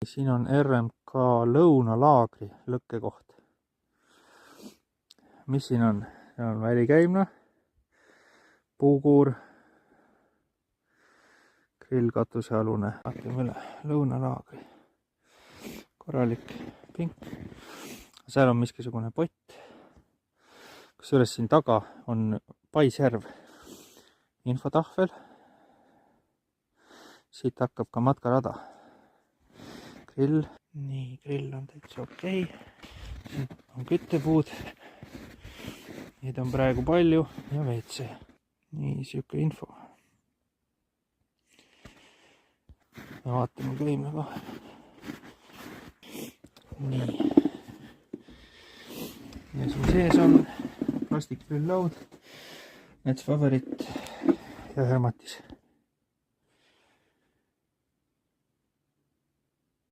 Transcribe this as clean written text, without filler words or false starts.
Siin on RMK lõunalaagri lõkkekoht. Mis siin on? Siin on välikäimla, puukuur, grill katusealune. Vaatame üle, lõunalaagri. Korralik pink. Seal on miskisugune pott. Kusjuures siin taga on paisjärv. Infotahvel. Siit hakkab ka matkarada. Grill. Nii, grill on täitsa okei. Siin on küttepuud. Neid on praegu palju ja WC. Nii, siuke info. Ja vaatame käime kohe. Nii. Ja siin sees on plastikpülllaud, Mets Favorit ja hõrmatis.